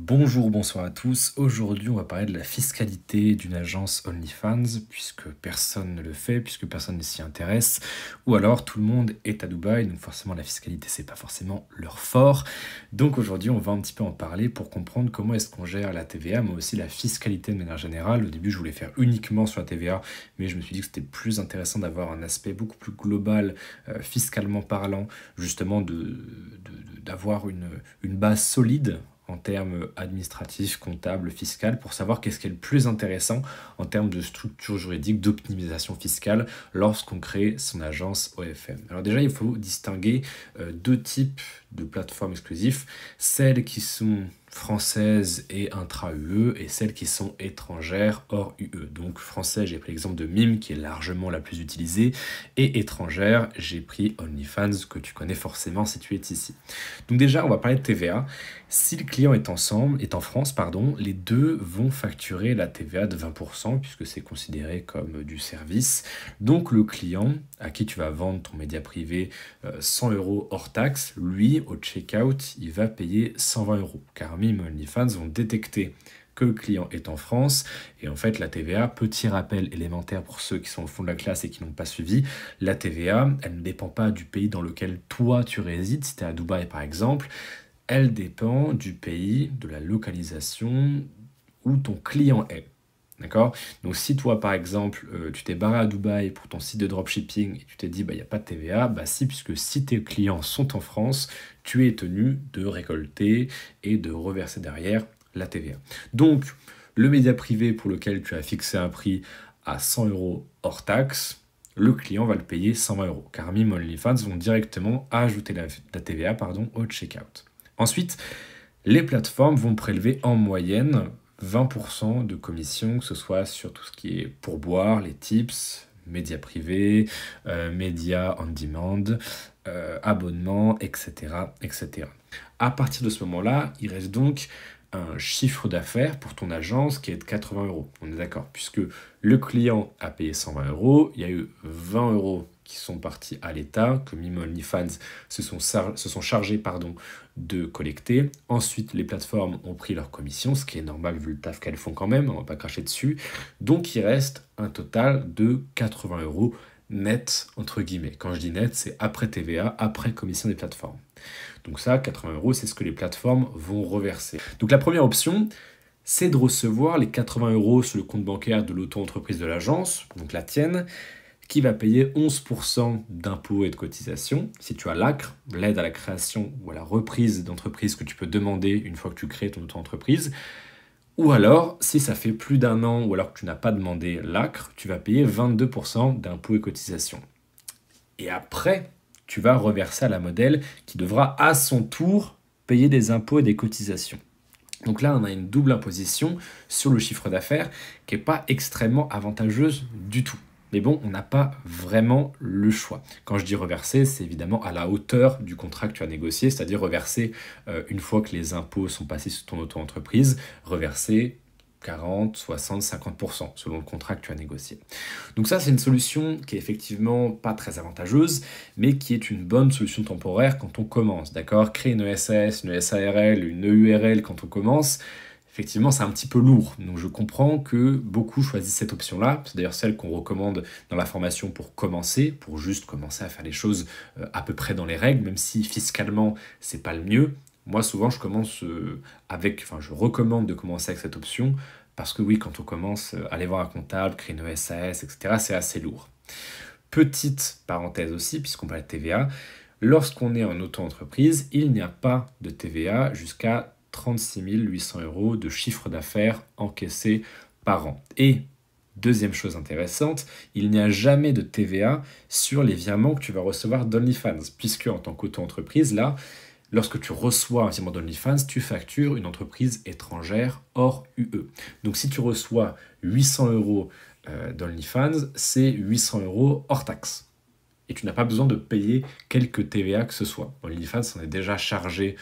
Bonjour, bonsoir à tous. Aujourd'hui, on va parler de la fiscalité d'une agence OnlyFans, puisque personne ne le fait, puisque personne ne s'y intéresse, ou alors tout le monde est à Dubaï, donc forcément la fiscalité, c'est pas forcément leur fort. Donc aujourd'hui, on va un petit peu en parler pour comprendre comment est-ce qu'on gère la TVA, mais aussi la fiscalité de manière générale. Au début, je voulais faire uniquement sur la TVA, mais je me suis dit que c'était plus intéressant d'avoir un aspect beaucoup plus global, fiscalement parlant, justement d'avoir une base solide en termes administratifs, comptables, fiscales, pour savoir qu'est-ce qui est le plus intéressant en termes de structure juridique, d'optimisation fiscale lorsqu'on crée son agence OFM. Alors déjà, il faut distinguer deux types de plateformes exclusives, celles qui sont françaises et intra-UE et celles qui sont étrangères hors UE. Donc français, j'ai pris l'exemple de Mime qui est largement la plus utilisée et étrangère, j'ai pris OnlyFans que tu connais forcément si tu es ici. Donc déjà, on va parler de TVA. Si le client est en France, les deux vont facturer la TVA de 20% puisque c'est considéré comme du service. Donc le client à qui tu vas vendre ton média privé 100 € hors taxe, lui, au checkout, il va payer 120 €. Car Mime et OnlyFans vont détecter que le client est en France. Et en fait, la TVA, petit rappel élémentaire pour ceux qui sont au fond de la classe et qui n'ont pas suivi, la TVA, elle ne dépend pas du pays dans lequel toi tu résides, si tu es à Dubaï par exemple, elle dépend du pays, de la localisation où ton client est. D'accord? Donc si toi par exemple tu t'es barré à Dubaï pour ton site de dropshipping et tu t'es dit il n'y a pas de TVA, bah si, puisque si tes clients sont en France, tu es tenu de récolter et de reverser derrière la TVA. Donc le média privé pour lequel tu as fixé un prix à 100 € hors taxe, le client va le payer 120 €, car Mime et OnlyFans vont directement ajouter la TVA au checkout. Ensuite, les plateformes vont prélever en moyenne 20% de commission, que ce soit sur tout ce qui est pourboire, les tips, médias privés, médias on demand, abonnements, etc., etc. À partir de ce moment-là, il reste donc un chiffre d'affaires pour ton agence qui est de 80 €. On est d'accord, puisque le client a payé 120 €, il y a eu 20 € qui sont partis à l'État, que Mime et OnlyFans se sont chargés de collecter. Ensuite, les plateformes ont pris leur commission, ce qui est normal vu le taf qu'elles font quand même, on ne va pas cracher dessus. Donc il reste un total de 80 € net, entre guillemets. Quand je dis net, c'est après TVA, après commission des plateformes. Donc ça, 80 €, c'est ce que les plateformes vont reverser. Donc la première option, c'est de recevoir les 80 € sur le compte bancaire de l'auto-entreprise de l'agence, donc la tienne, qui va payer 11% d'impôts et de cotisations. Si tu as l'ACRE, l'aide à la création ou à la reprise d'entreprise que tu peux demander une fois que tu crées ton auto-entreprise, ou alors, si ça fait plus d'un an ou alors que tu n'as pas demandé l'ACRE, tu vas payer 22% d'impôts et cotisations. Et après, tu vas reverser à la modèle qui devra à son tour payer des impôts et des cotisations. Donc là, on a une double imposition sur le chiffre d'affaires qui n'est pas extrêmement avantageuse du tout. Mais bon, on n'a pas vraiment le choix. Quand je dis reverser, c'est évidemment à la hauteur du contrat que tu as négocié, c'est-à-dire reverser une fois que les impôts sont passés sur ton auto-entreprise, reverser 40, 60, 50% selon le contrat que tu as négocié. Donc ça, c'est une solution qui est effectivement pas très avantageuse, mais qui est une bonne solution temporaire quand on commence, d'accord? Créer une SAS, une SARL, une EURL quand on commence, effectivement, c'est un petit peu lourd. Donc je comprends que beaucoup choisissent cette option-là. C'est d'ailleurs celle qu'on recommande dans la formation pour commencer, pour juste commencer à faire les choses à peu près dans les règles, même si fiscalement, c'est pas le mieux. Moi, souvent, je recommande de commencer avec cette option parce que oui, quand on commence, aller voir un comptable, créer une SAS, etc., c'est assez lourd. Petite parenthèse aussi, puisqu'on parle de TVA, lorsqu'on est en auto-entreprise, il n'y a pas de TVA jusqu'à 36 800 € de chiffre d'affaires encaissé par an. Et deuxième chose intéressante, il n'y a jamais de TVA sur les virements que tu vas recevoir d'OnlyFans, puisque en tant qu'auto-entreprise, là, lorsque tu reçois un virement d'OnlyFans, tu factures une entreprise étrangère hors UE. Donc si tu reçois 800 € d'OnlyFans, c'est 800 € hors taxe. Et tu n'as pas besoin de payer quelque TVA que ce soit. OnlyFans s'en est déjà chargé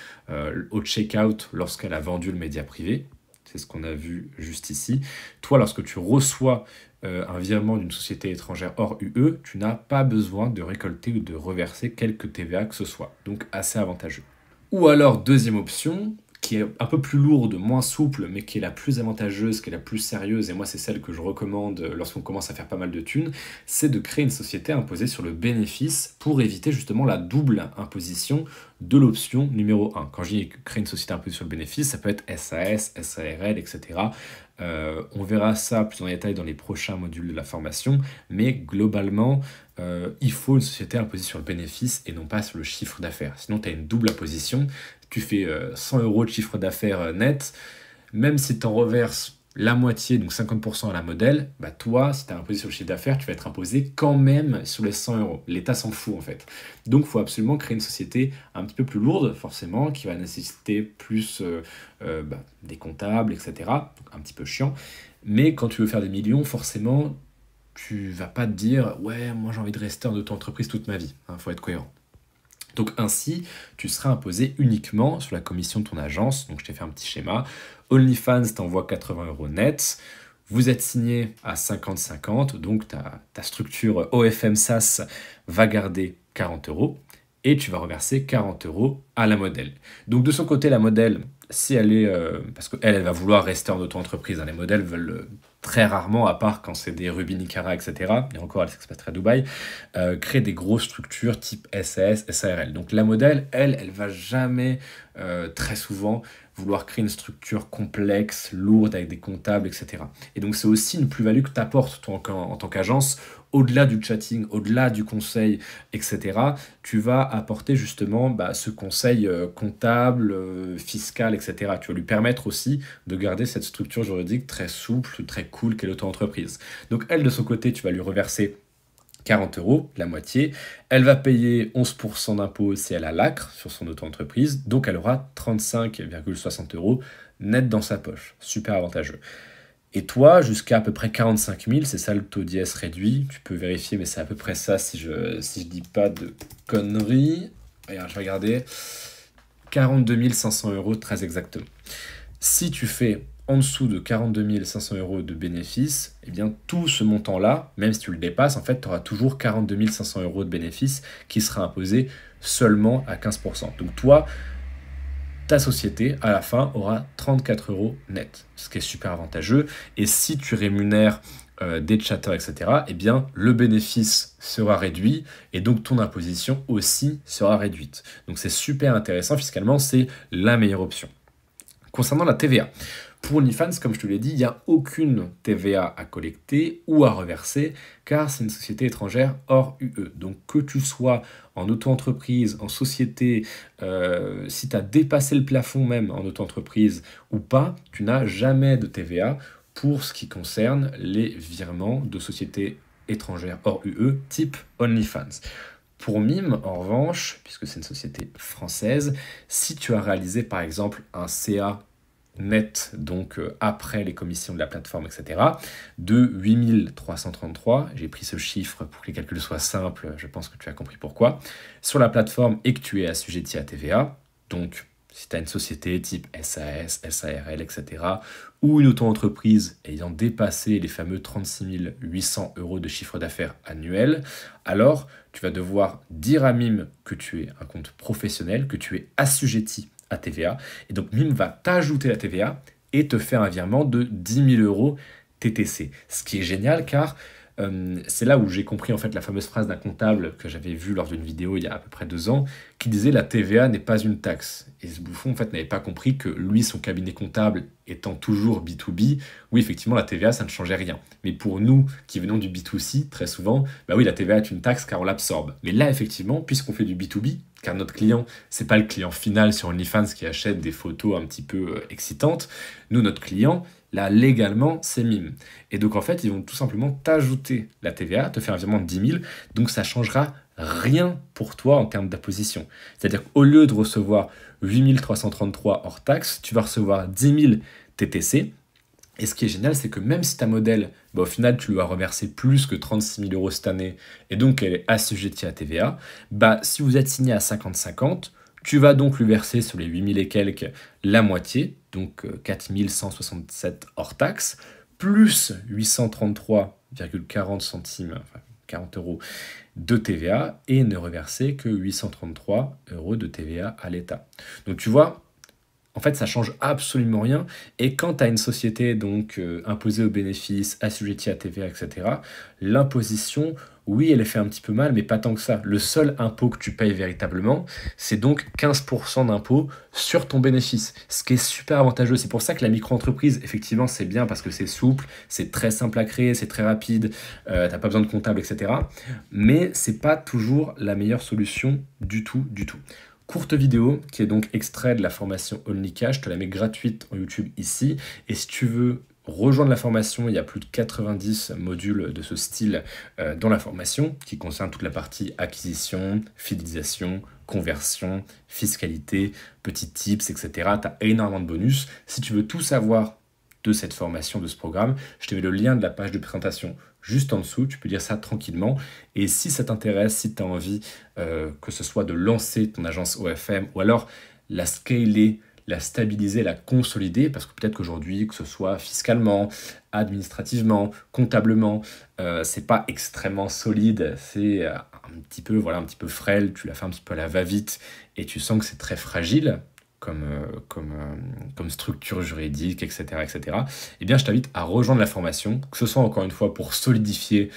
au checkout lorsqu'elle a vendu le média privé. C'est ce qu'on a vu juste ici. Toi, lorsque tu reçois un virement d'une société étrangère hors UE, tu n'as pas besoin de récolter ou de reverser quelque TVA que ce soit. Donc assez avantageux. Ou alors, deuxième option, qui est un peu plus lourde, moins souple, mais qui est la plus avantageuse, qui est la plus sérieuse, et moi c'est celle que je recommande lorsqu'on commence à faire pas mal de thunes, c'est de créer une société imposée sur le bénéfice pour éviter justement la double imposition de l'option numéro 1. Quand je dis créer une société imposée sur le bénéfice, ça peut être SAS, SARL, etc. On verra ça plus en détail dans les prochains modules de la formation, mais globalement, il faut une société imposée sur le bénéfice et non pas sur le chiffre d'affaires. Sinon, tu as une double imposition. Tu fais 100 euros de chiffre d'affaires net, même si tu en reverses la moitié, donc 50% à la modèle, bah toi, si tu as imposé sur le chiffre d'affaires, tu vas être imposé quand même sur les 100 euros. L'État s'en fout en fait. Donc il faut absolument créer une société un petit peu plus lourde, forcément, qui va nécessiter plus des comptables, etc. Donc un petit peu chiant. Mais quand tu veux faire des millions, forcément, tu vas pas te dire « Ouais, moi j'ai envie de rester en auto-entreprise toute ma vie. » Il faut être cohérent. Donc ainsi, tu seras imposé uniquement sur la commission de ton agence. Donc je t'ai fait un petit schéma. OnlyFans t'envoie 80 euros net. Vous êtes signé à 50-50. Donc ta structure OFM SaaS va garder 40 euros. Et tu vas reverser 40 euros à la modèle. Donc de son côté, la modèle, si elle est... parce qu'elle va vouloir rester en auto-entreprise. Les modèles veulent... très rarement, à part quand c'est des Ruby Nicara, etc., et encore elle s'expatrient à Dubaï, créer des grosses structures type SAS, SARL. Donc la modèle, elle va jamais, très souvent, vouloir créer une structure complexe, lourde, avec des comptables, etc. Et donc c'est aussi une plus-value que tu apportes, toi, en tant qu'agence, au-delà du chatting, au-delà du conseil, etc., tu vas apporter justement ce conseil comptable, fiscal, etc. Tu vas lui permettre aussi de garder cette structure juridique très souple, très cool qu'est l'auto-entreprise. Donc elle, de son côté, tu vas lui reverser 40 euros, la moitié. Elle va payer 11% d'impôt si elle a l'ACRE sur son auto-entreprise, donc elle aura 35,60 euros net dans sa poche. Super avantageux. Et toi, jusqu'à à peu près 45 000, c'est ça le taux d'IS réduit. Tu peux vérifier, mais c'est à peu près ça si je dis pas de conneries. Regarde, je vais regarder. 42 500 euros, très exactement. Si tu fais en dessous de 42 500 euros de bénéfices, eh bien tout ce montant-là, même si tu le dépasses, en fait, tu auras toujours 42 500 euros de bénéfices qui sera imposé seulement à 15%. Donc toi, ta société, à la fin, aura 34 euros net, ce qui est super avantageux. Et si tu rémunères des chatters, etc., eh bien, le bénéfice sera réduit et donc ton imposition aussi sera réduite. Donc c'est super intéressant, fiscalement, c'est la meilleure option. Concernant la TVA, pour OnlyFans, comme je te l'ai dit, il n'y a aucune TVA à collecter ou à reverser car c'est une société étrangère hors UE. Donc que tu sois en auto-entreprise, en société, si tu as dépassé le plafond même en auto-entreprise ou pas, tu n'as jamais de TVA pour ce qui concerne les virements de sociétés étrangères hors UE type OnlyFans. Pour Mime, en revanche, puisque c'est une société française, si tu as réalisé par exemple un CA net, donc après les commissions de la plateforme, etc., de 8 333, j'ai pris ce chiffre pour que les calculs soient simples, je pense que tu as compris pourquoi, sur la plateforme et que tu es assujetti à TVA, donc si tu as une société type SAS, SARL, etc., ou une auto-entreprise ayant dépassé les fameux 36 800 euros de chiffre d'affaires annuel, alors tu vas devoir dire à Mime que tu es un compte professionnel, que tu es assujetti à TVA, et donc Mime va t'ajouter la TVA et te faire un virement de 10 000 euros TTC. Ce qui est génial car c'est là où j'ai compris en fait la fameuse phrase d'un comptable que j'avais vue lors d'une vidéo il y a à peu près 2 ans, qui disait la TVA n'est pas une taxe. Et ce bouffon en fait n'avait pas compris que lui, son cabinet comptable étant toujours B2B, oui effectivement la TVA ça ne changeait rien. Mais pour nous qui venons du B2C, très souvent, bah oui la TVA est une taxe car on l'absorbe. Mais là effectivement, puisqu'on fait du B2B, car notre client, c'est pas le client final sur OnlyFans qui achète des photos un petit peu excitantes, nous notre client, là, légalement, c'est Mime. Et donc, en fait, ils vont tout simplement t'ajouter la TVA, te faire un virement de 10 000. Donc, ça changera rien pour toi en termes d'imposition. C'est-à-dire qu'au lieu de recevoir 8 333 hors taxe, tu vas recevoir 10 000 TTC. Et ce qui est génial, c'est que même si ta modèle, au final, tu lui as reversé plus que 36 000 euros cette année, et donc elle est assujettie à TVA, si vous êtes signé à 50-50, tu vas donc lui verser sur les 8 000 et quelques la moitié, donc 4 167 hors taxe, plus 833,40 centimes, enfin 40 euros de TVA, et ne reverser que 833 euros de TVA à l'État. Donc tu vois, En fait, ça change absolument rien. Et quand tu as une société donc imposée aux bénéfices, assujettie à TVA, etc., l'imposition, oui, elle est fait un petit peu mal, mais pas tant que ça. Le seul impôt que tu payes véritablement, c'est donc 15% d'impôt sur ton bénéfice, ce qui est super avantageux. C'est pour ça que la micro-entreprise, effectivement, c'est bien parce que c'est souple, c'est très simple à créer, c'est très rapide, t'as pas besoin de comptable, etc. Mais c'est pas toujours la meilleure solution du tout, du tout. Courte vidéo qui est donc extrait de la formation OnlyCash, je te la mets gratuite en YouTube ici. Et si tu veux rejoindre la formation, il y a plus de 90 modules de ce style dans la formation qui concerne toute la partie acquisition, fidélisation, conversion, fiscalité, petits tips, etc. Tu as énormément de bonus. Si tu veux tout savoir de cette formation, de ce programme, je te mets le lien de la page de présentation juste en dessous, tu peux lire ça tranquillement. Et si ça t'intéresse, si tu as envie que ce soit de lancer ton agence OFM ou alors la scaler, la stabiliser, la consolider, parce que peut-être qu'aujourd'hui, que ce soit fiscalement, administrativement, comptablement, c'est pas extrêmement solide, c'est un petit peu, voilà, un petit peu frêle, tu la fais un petit peu à la va-vite et tu sens que c'est très fragile comme structure juridique, etc., etc., eh bien, je t'invite à rejoindre la formation, que ce soit encore une fois pour solidifier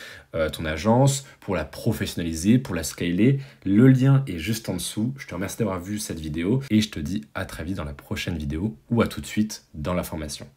ton agence, pour la professionnaliser, pour la scaler. Le lien est juste en dessous. Je te remercie d'avoir vu cette vidéo et je te dis à très vite dans la prochaine vidéo ou à tout de suite dans la formation.